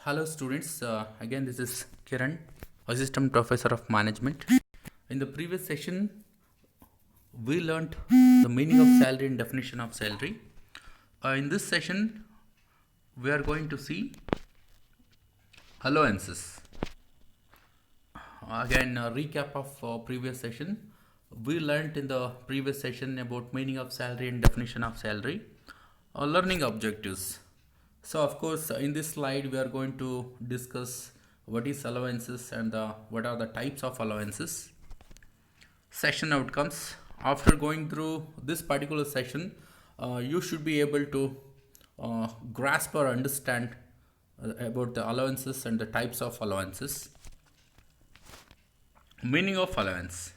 Hello students, again this is Kiran, Assistant Professor of Management. In the previous session, we learnt the meaning of salary and definition of salary. In this session, we are going to see allowances. Again, a recap of previous session. We learnt in the previous session about meaning of salary and definition of salary. Learning objectives. So of course, in this slide, we are going to discuss what is allowances and what are the types of allowances. Session outcomes. After going through this particular session, you should be able to grasp or understand about the allowances and the types of allowances. Meaning of allowance.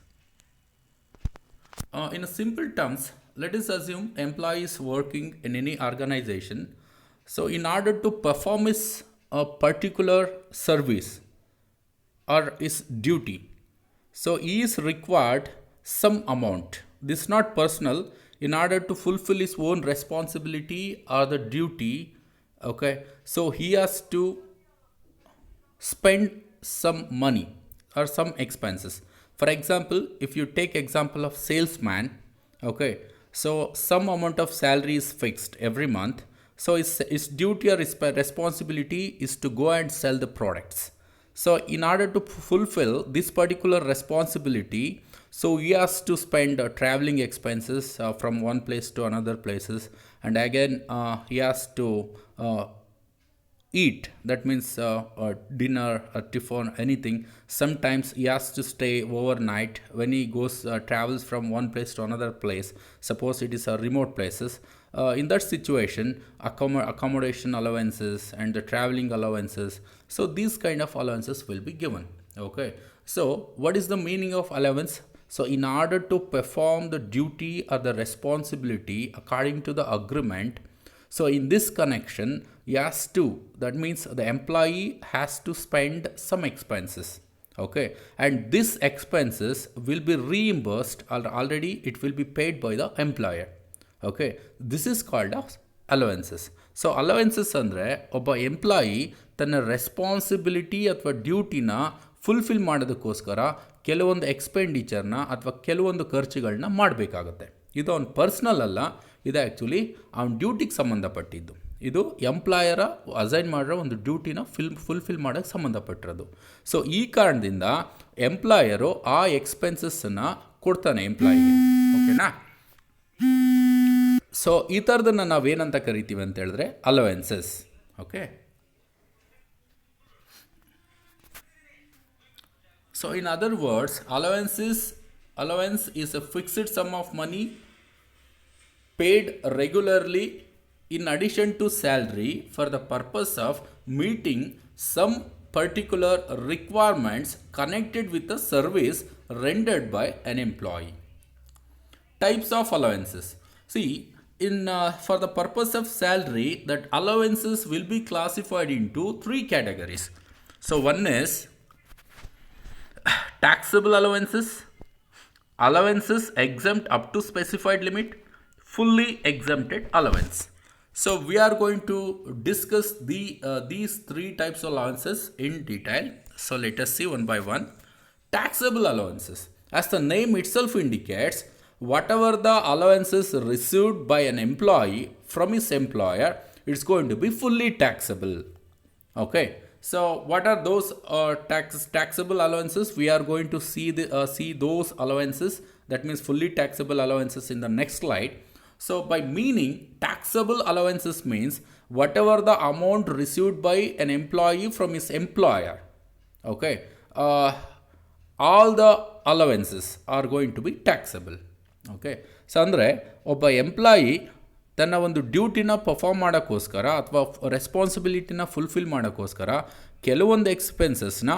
In simple terms, let us assume employees working in any organization. So in order to perform a particular service or his duty, so he is required some amount. This is not personal. In order to fulfill his own responsibility or the duty, okay, so he has to spend some money or some expenses. For example, if you take example of salesman, okay, so some amount of salary is fixed every month. So his duty or his responsibility is to go and sell the products. So in order to fulfill this particular responsibility, so he has to spend traveling expenses from one place to another places, and again he has to eat. That means dinner, tiffin, anything. Sometimes he has to stay overnight when he goes travels from one place to another place. Suppose it is a remote places. In that situation, accommodation allowances and the traveling allowances. So these kind of allowances will be given. Okay. So what is the meaning of allowance? So in order to perform the duty or the responsibility according to the agreement, so in this connection, he has to, that means the employee has to spend some expenses. Okay. And these expenses will be reimbursed, or already it will be paid by the employer. Okay. This is called as allowances. So allowances ಅಂದ್ರೆ ಒಬ್ಬ employee ತನ್ನ responsibility ಅಥವಾ ಡ್ಯೂಟಿನ fulfil ಮಾಡೋದಕ್ಕೋಸ್ಕರ ಕೆಲವೊಂದು ಎಕ್ಸ್ಪೆಂಡಿಚರ್ನ ಅಥವಾ ಕೆಲವೊಂದು ಖರ್ಚುಗಳನ್ನ ಮಾಡಬೇಕಾಗುತ್ತೆ. ಇದು ಅವ್ನ ಪರ್ಸ್ನಲ್ ಅಲ್ಲ, ಇದು ಆ್ಯಕ್ಚುಲಿ ಅವ್ನ ಡ್ಯೂಟಿಗೆ ಸಂಬಂಧಪಟ್ಟಿದ್ದು. ಇದು ಎಂಪ್ಲಾಯರ ಅಸೈನ್ ಮಾಡಿರೋ ಒಂದು ಡ್ಯೂಟಿನ ಫುಲ್ಫಿಲ್ ಮಾಡೋಕ್ಕೆ ಸಂಬಂಧಪಟ್ಟಿರೋದು. ಸೊ ಈ ಕಾರಣದಿಂದ ಎಂಪ್ಲಾಯರು ಆ ಎಕ್ಸ್ಪೆನ್ಸಸ್ಸನ್ನು ಕೊಡ್ತಾನೆ ಎಂಪ್ಲಾಯಿಗೆ. ಓಕೆನಾ? ಸೊ ಈ ಥರದನ್ನು ನಾವೇನಂತ ಕರಿತೀವಿ ಅಂತ ಹೇಳಿದ್ರೆ allowances. Okay. So in other words, allowance is a fixed sum of money paid regularly in addition to salary for the purpose of meeting some particular requirements connected with the service rendered by an employee. Types of allowances. See, for the purpose of salary, that allowances will be classified into three categories. So one is taxable allowances, allowances exempt up to specified limit, fully exempted allowance. So we are going to discuss these three types of allowances in detail. So let us see one by one. Taxable allowances. As the name itself indicates, whatever the allowances received by an employee from his employer, it's going to be fully taxable. Okay. So what are those taxable allowances? We are going to see those allowances, that means fully taxable allowances, in the next slide. So by meaning, taxable allowances means whatever the amount received by an employee from his employer. Okay. All the allowances are going to be taxable. Okay. So ಅಂದರೆ ಒಬ್ಬ employee ತನ್ನ ಒಂದು ಡ್ಯೂಟಿನ perform ಮಾಡೋಕ್ಕೋಸ್ಕರ ಅಥವಾ ರೆಸ್ಪಾನ್ಸಿಬಿಲಿಟಿನ fulfil ಮಾಡೋಕ್ಕೋಸ್ಕರ ಕೆಲವೊಂದು ಎಕ್ಸ್ಪೆನ್ಸಸ್ನ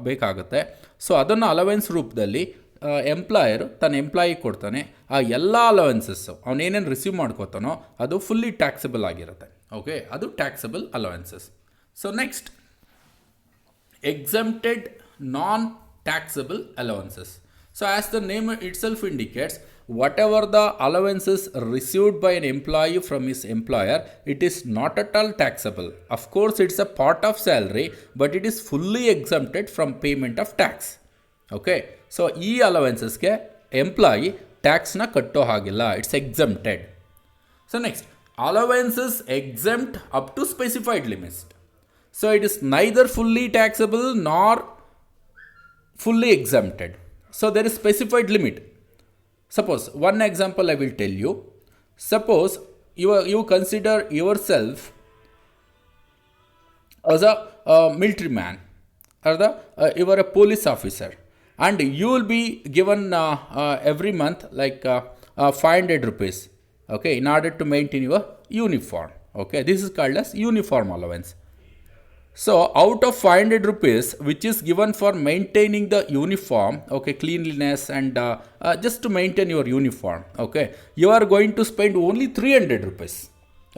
ಬೇಕಾಗುತ್ತೆ. So ಅದನ್ನು ಅಲವೆನ್ಸ್ ರೂಪದಲ್ಲಿ ಎಂಪ್ಲಾಯರು ತನ್ನ ಎಂಪ್ಲಾಯಿಗೆ ಕೊಡ್ತಾನೆ. ಆ ಎಲ್ಲ ಅಲವೆನ್ಸಸ್ಸು ಅವನೇನೇನು ರಿಸೀವ್ ಮಾಡ್ಕೋತಾನೋ ಅದು ಫುಲ್ಲಿ ಟ್ಯಾಕ್ಸಬಲ್ ಆಗಿರುತ್ತೆ. ಓಕೆ, ಅದು taxable allowances. So next, exempted non-taxable allowances. So as the name itself indicates, whatever the allowances received by an employee from his employer, it is not at all taxable. Of course, it's a part of salary, but it is fully exempted from payment of tax. Okay, so e allowances ke employee tax na katto hagilla, it's exempted. So next, allowances exempt up to specified limits. So it is neither fully taxable nor fully exempted. So there is specified limit. Suppose one example I will tell you. Suppose you consider yourself as a military man, or you are a police officer, and you will be given every month like 500 rupees, okay, in order to maintain your uniform. Okay, this is called as uniform allowance. So out of 500 rupees which is given for maintaining the uniform, okay, cleanliness and just to maintain your uniform, okay, you are going to spend only 300 rupees,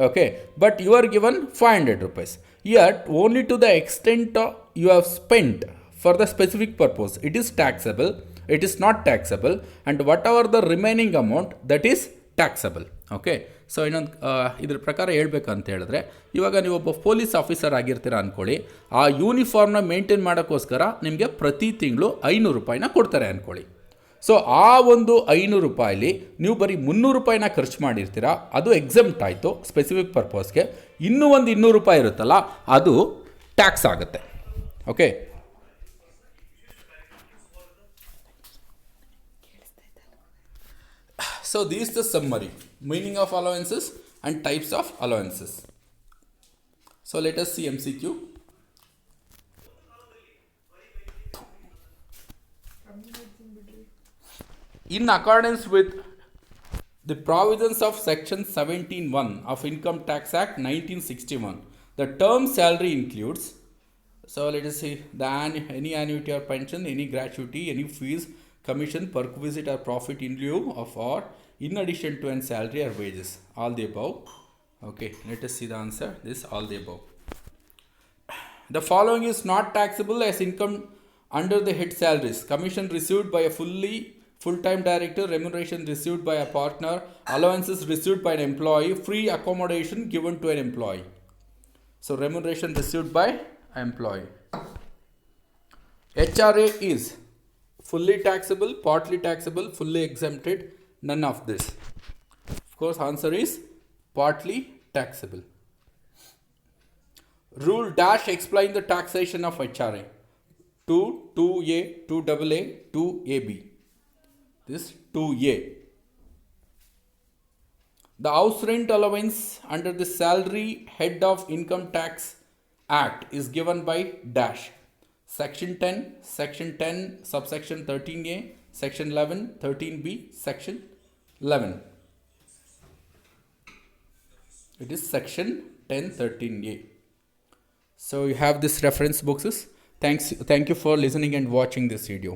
okay, but you are given 500 rupees. Yet only to the extent you have spent for the specific purpose, it is taxable, it is not taxable, and whatever the remaining amount, that is taxable. Okay, so ಇನ್ನೊಂದು ಇದ್ರ ಪ್ರಕಾರ ಹೇಳ್ಬೇಕಂತ ಹೇಳಿದ್ರೆ, ಇವಾಗ ನೀವು ಒಬ್ಬ police officer ಆಗಿರ್ತೀರ ಅಂದ್ಕೊಳ್ಳಿ, ಆ ಯೂನಿಫಾರ್ಮ್ನ ಮೇಂಟೈನ್ ಮಾಡೋಕ್ಕೋಸ್ಕರ ನಿಮಗೆ ಪ್ರತಿ ತಿಂಗಳು 500 ರೂಪಾಯಿನ ಕೊಡ್ತಾರೆ ಅಂದ್ಕೊಳ್ಳಿ. ಸೊ ಆ ಒಂದು 500 ರೂಪಾಯಿಲಿ ನೀವು ಬರೀ 300 ರೂಪಾಯಿನ ಖರ್ಚು ಮಾಡಿರ್ತೀರ, ಅದು ಎಕ್ಸೆಂಪ್ಟ್ ಆಯಿತು ಸ್ಪೆಸಿಫಿಕ್ ಪರ್ಪಸ್ಗೆ. ಇನ್ನೂ ಒಂದು 200 ರೂಪಾಯಿ ಇರುತ್ತಲ್ಲ, ಅದು ಟ್ಯಾಕ್ಸ್ ಆಗುತ್ತೆ. Okay, so this is the summary, meaning of allowances and types of allowances. So let us see MCQ. In accordance with the provisions of section 17(1) of Income Tax Act 1961, the term salary includes, so let us see, any annuity or pension, any gratuity, any fees, commission, perquisite or profit in lieu of or in addition to an salary or wages, all the above. Okay, let us see the answer. This all the above. The following is not taxable as income under the head salaries: commission received by a full-time director, remuneration received by a partner, allowances received by an employee, free accommodation given to an employee. So remuneration received by an employee. HRA is fully taxable, partly taxable, fully exempted, none of this. Of course, answer is partly taxable. Rule dash explain the taxation of HRA. 2, 2A, 2AA, 2AB. This 2A. The house rent allowance under the salary head of Income Tax Act is given by dash. Section 10, Section 10, subsection 13A, Section 11, 13B, Section 11. It is Section 10, 13A. So you have this reference boxes. Thank you for listening and watching this video.